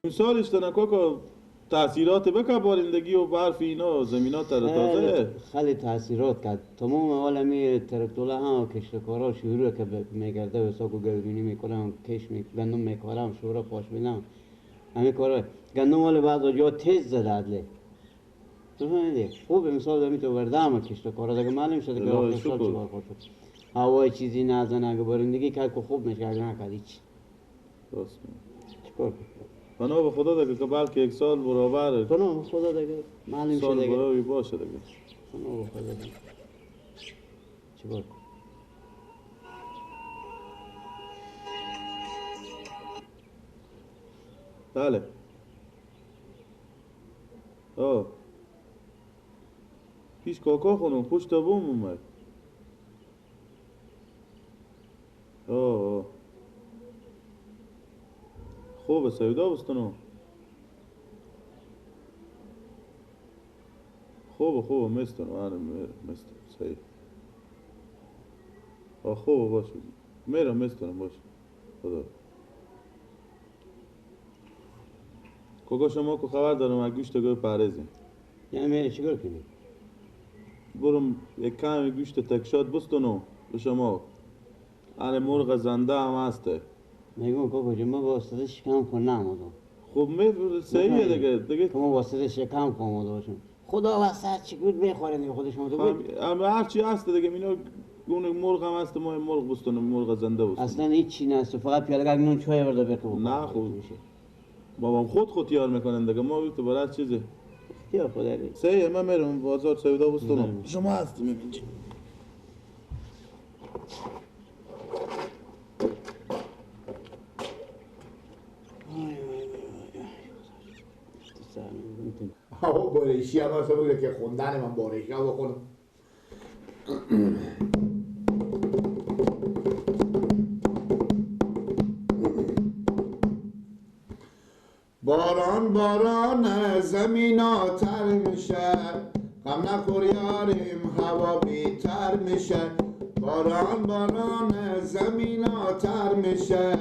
سالش که تاثیرات بکه بارندگی و برف اینا زمینات تازه خیلی تاثیرات کرد. تمام عالمی ترکتوله ها کشتکارا شروع که میگرده و ساکو گردونی میکنن، کش گندم میکارم، شورا پاش میدن، همین کارا. گندم ولی بعضا جا تیز زده ادله. بفهمیدی؟ خوب مثال دمی تو ورده همه کشتکارا دیگه معلوم شده که آخر سال چیکار خود شد. هوای چیزی نزنه اگه بارندگی کرد که خوب میشه، اگه نکرد هیچ. راست چیکار کنی؟ پناه به خدا دیگه که بلکه یک سال برابره. پناه به خدا دیگه معلوم شده سال دیگه. برابری باشه دیگه. پناه به خدا دیگه. چیکار کنی؟ بله. پیش کاکا خونم پشت بوم اومد. خوبه سیدا بستنو. خوبه مستن مستن صحیح. خوبه باشه. میرم مستنم باشه. خدا. کاکا شما که خبر دارم از گوشت گوی پارزیم. یعنی میری چیکار کنی؟ برم یک کمی گوشت تکشاد بستنو به شما. مرغ زنده هم هسته. میگم کاکا جون ما واسطه شکم کن نمودم. خب صحیحه دیگه ما واسطه شکم کن باشم. خدا واسه چی گود میخوره دیگه خودش ما تو بود. اما هر چی هست دیگه اینا گونه مرغ هم هست، ما مرغ بستنم مرغ زنده بستنم. اصلا هیچ چی نیست، فقط پیاده نون چای ورده بخور. نه خوب میشه. بابام خود تیار میکنن دیگه، ما تو برای چیزه اختیار خدا دی. صحیحه. من میرم بازار سودا بستنم. شما هستی میبینی. بارشی هم هست بوده که خوندن من بارشی هم بخونم. باران زمین آتر میشه، غم نخور یاریم هوا بیتر میشه. باران زمین آتر میشه،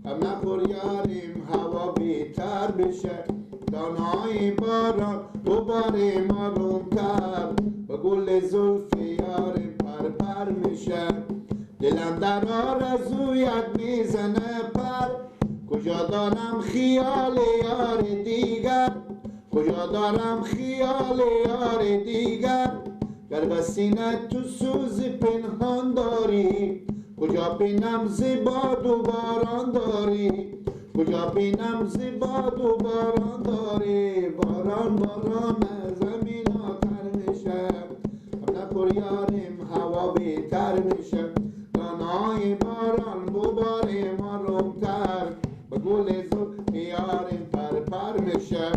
غم نخور یاریم هوا بیتر میشه. دانای باران بباریم آرومتر، و گل زلف یاریم پر میشه. دلم در آرزویت میزنه پر، کجا دارم خیال یار دیگر، کجا دارم خیال یار دیگر. گر به سینه تو سوز پنهان داری، کجا بینم زیباد و باران داری، کجا بینم زیباد و باران داری. باران زمین آتر میشه، نخور یاریم هوا بیتر میشه. دانای باران بباریم آرومتر، به گل زلف یاریم پر میشه.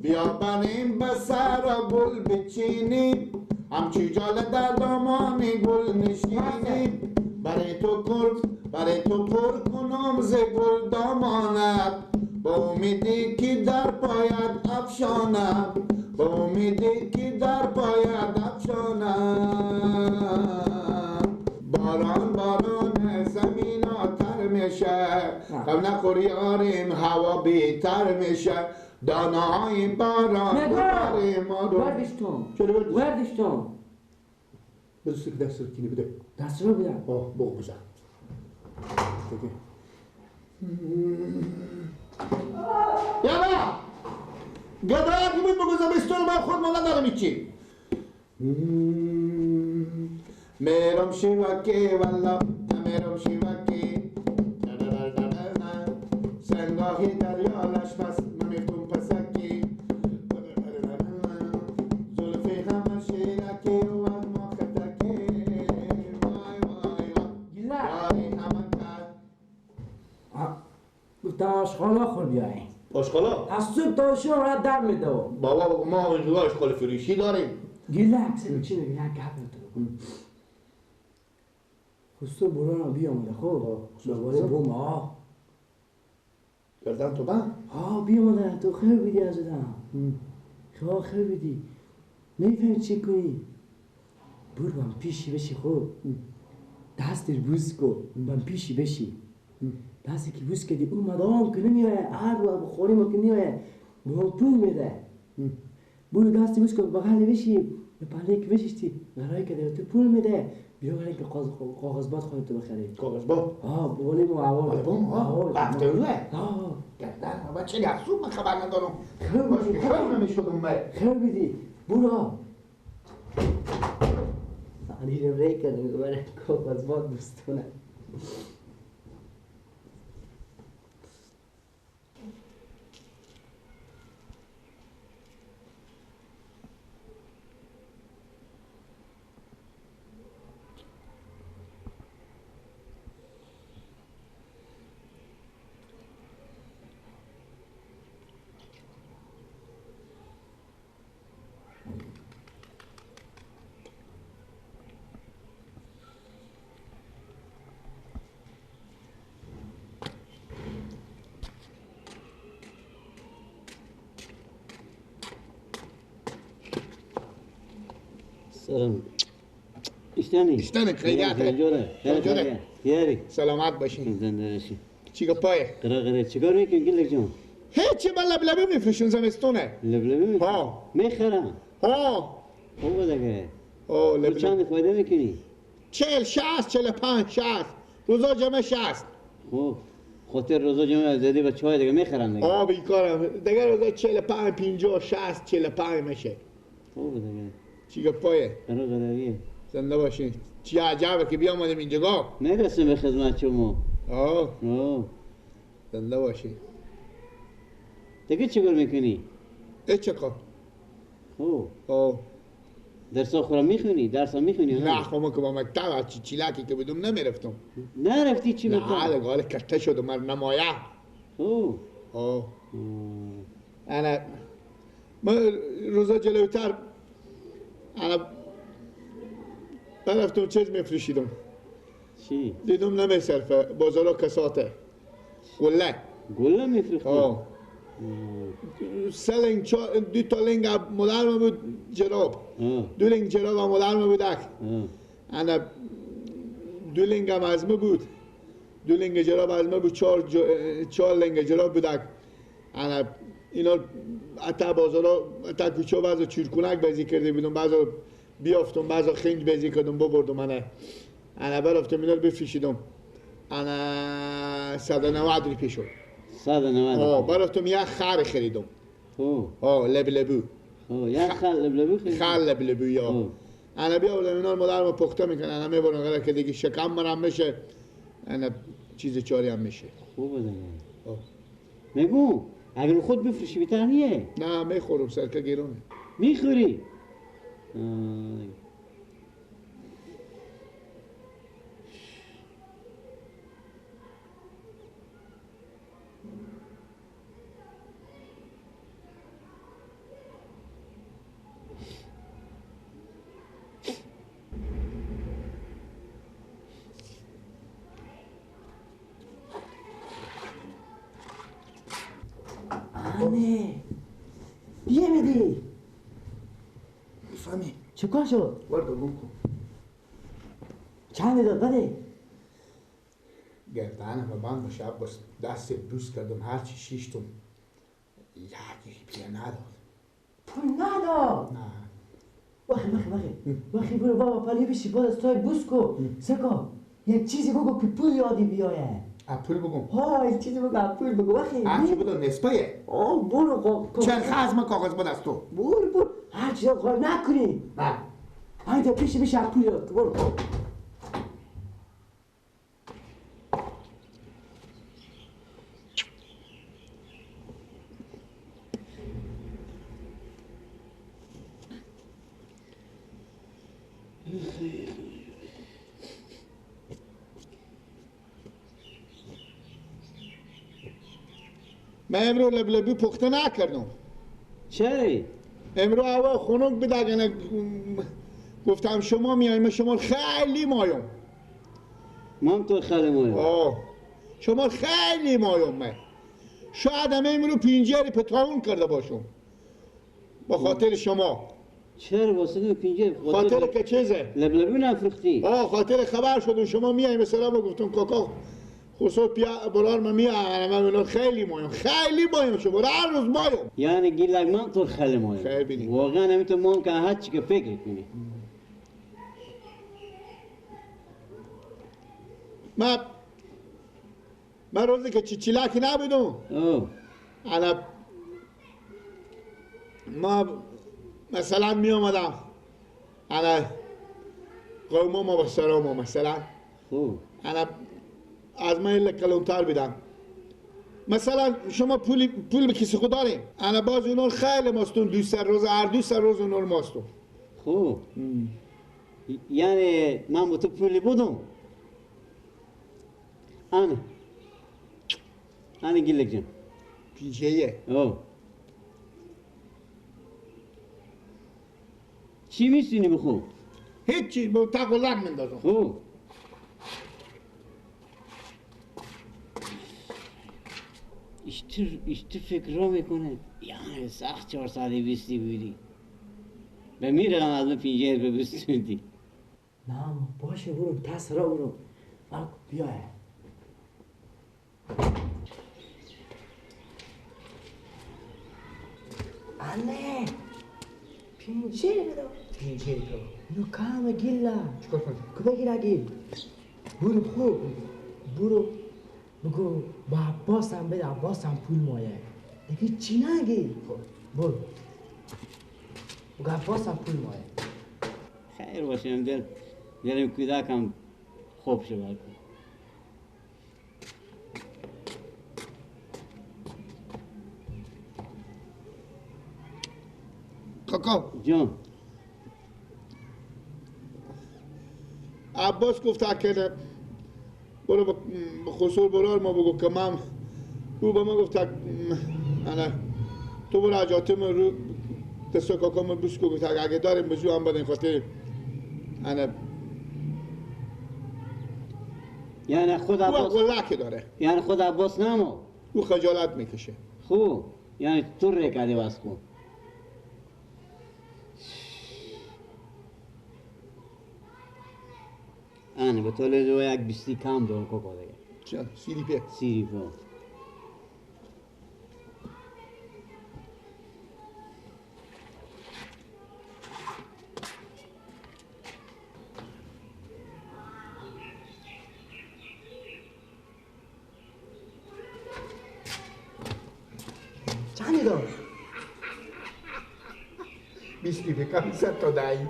بیا بریم به سر گل بچینیم، همچی جاله در دامان گل نشینیم. برای تو پر کنم ز گل دامانت، با امیدی که در پایت افشانم، با امیدی که در پایت افشانم. باران زمین آتر میشه، غم نخور یاریم هوا بیتر میشه. دانای باران بباریم آروم. وردش تو بذار دست کنی بده. دست رو بدم. بگو بزن. یالا گدایا که بود بگذار بستون من خود مالا دارم ایچی. میرم شیوکی والا میرم شیوکی، سنگاهی دریالش بس نمیفتون پسکی. زلفی همه شیرکی و از ما خطکی. وای یاری همه کرد. گفتم آشغالا خور بیایی. آشغالا؟ از صبح تا شام را در میده. بابا ما اینجا آشغال فروشی داریم. گله اکسر چی میگه؟ نه گپ نتو. خستو برو بیا آمده خوب. دوباره بوم ها. گردن تو من؟ بیا آمده تو خیلی بیدی از ادام. خیلی بیدی. نمیفهمی چی کنی؟ برو من پیشی بشی خوب. دستش بوز کن من پیشی بشی. دستی که بوس کردی اون مدام که نمیایه هر رو بخوری ما که میایه به ما پول میده برو دستی بوس که بغل بشی به پله که بشیشتی غرایی که تو پول میده بیا غرایی که کاغذباد خودتو بخری کاغذباد آه بولی مو اول آلبوم ها رفته روه آه گردن ما چه گرسون من خبر ندارم خیلی خیلی نمیشدم من خیلی بیدی برو سانی رو ری کرده میگه برای کاغذباد دوستونه سلام اشتانی اشتانی خیلیته جوره یاری سلامت باشین زنده باشی چی گپایه قره چیکار میکنی گلک جان هیچی من لبلبه میفروشون زمستونه لبلبی ها میخرم ها خوبه دیگه او تو لبلبه چند فایده میکنی 40 60 45 60 روزا جمع 60 خب خاطر روزا جمعه زدی به چای دیگه میخرم دیگه آه بیکارم دیگه روزا 45 50 60 45 میشه خوبه دیگه چی گپایه قرویه زنده باشین چی عجبه که بیامدیم اینجا میرسیم به خدمت شما آه زنده باشین دیگه چیکار میکنی چکا خب درسا خورا میخونی درسا میخونی نه خب که با مکتب چیلاکی که بدون نمیرفتم نرفتی چی نه بکنم حالا کته شدم من نمایه انا ما روزا جلوتر انا برفتم چیز میفروشیدم چی؟ دیدم نمیصرفه بازارا کساته گله میفروختی؟ سلنگ دو تا لنگ مدرم بود جراب دو لنگ جراب مدرم بودک انا دو لنگ هم ازمه بود دو لنگ جراب ازمه بود چهار لنگ جراب بودک انا اینا حتی بازارا حتی کوچه بعضا چیرکونک بازی کرده بودم بعضا بیافتم بعضا خنج بازی کردم ببردم انا برفتم اینا رو بفروشیدم انا 190 روپیه شد 190 برفتم یک خر خریدم لبلبو یک خر لبلبو خریدم خر لبلبو یا انا بیاوردم اینا رو مادرم پخته میکنن انا میبرم غیر که دیگه شکم منم میشه انا چیز چاری هم میشه خوبه دیگه میگو اگر خود بفروشی بیتر نیه نه میخورم سرکه گیرونه میخوری نه بیا میدی میفهمی چه کار شد؟ وردو گم کن چند داد بده؟ گردنم بند باشه بس دست بوس کردم هرچی شیشتم یک روپیه نداد پول نداد؟ نه وقتی برو بابا پلی بشی باز از توی بوس کو سکا یک چیزی بگو که پول یادی بیایه پول بگم یک چیزی بگو پول بگو وقتی هرچی بدون نسبه برو چرخ از من کاغذ بود از تو برو هر چیز کار نکنی نه اینجا پیش بشه پول یاد برو من امرو لبلبی پخته نکردم چری؟ امرو هوا خنک بدگنه گفتم شما میایم شما خیلی مایم من تو خیلی مایم شما خیلی مایم من شاید هم امرو پینجری پتاون کرده باشم با خاطر شما چرا واسه پینجر خاطر که چیزه لبلبی نفرختی خاطر خبر شدم شما میایم مثلا گفتم کاکا خصوص برار ما میاد من خیلی مهم شو برای هر روز مهم یعنی گیلک من تو خیلی مهم خیلی. واقعا نمیتون ممکن هر چی که فکر کنی من روزی که چیچیلکی نبودم اوه انا ما مثلا می اومدم انا قومم و سرام مثلا خوب انا از من کلانتر بیدم مثلا شما پول به کسی خود داریم انا باز اونور خیلی ماستون هر دو سر روز اونور ماستون خوب یعنی من با تو پولی بودم انا گیلک جان پیجهیه اوه چی میسینی بخو؟ هیچی با تق و لق مندازم خوب اشتر فکر را میکنه یعنی سخت 420 بودی به میرم از من 5 به بستوندی نه باشه برو دست را برو بیای anne pincere اینو کام گیلا چیکار کنی؟ کدوم گیلا گیل برو خوب برو بگو با عباسم بده عباسم پول مایه دیگه چی نگی برو بگو عباسم پول مایه خیر باشم دلم کودکم خوب شود کاکا جان عباس گفت که برو به خسور برار ما بگو که من او به من گفت انا تو برو اجاتم رو دستا کاکا من بس گفت اگه داریم بزو هم بدین خاطر انا یعنی خود او عباس غلقه داره یعنی خود عباس نمو او خجالت میکشه خوب یعنی تو رکدی واس کن آنه به طول دو یک 20 کم دور کوکو دیگه چه سیری پی سیری فو چندی دار 20 پی کمی ست تا دایی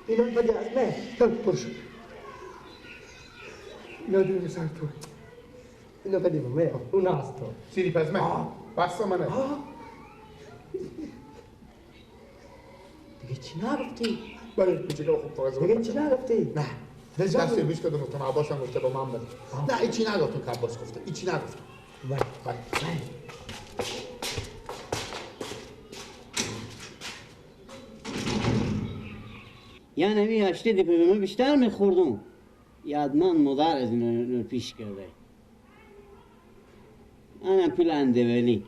اینو بده از من برشو اینا دیگه سر تو اینو بده به من اون از تو سیری پس من بستا منه دیگه چی نگفتی؟ برای پیچه که خوب فاز دیگه چی نگفتی؟ نه لجا دست بیش کدوم گفتم عباس هم گفته با من بده نه ایچی نگفتم که عباس گفته ایچی نگفتم بله یعنی می هشتی دی به من بیشتر میخوردم یادمان مادر از اینو پیش کرده انا پول اندولی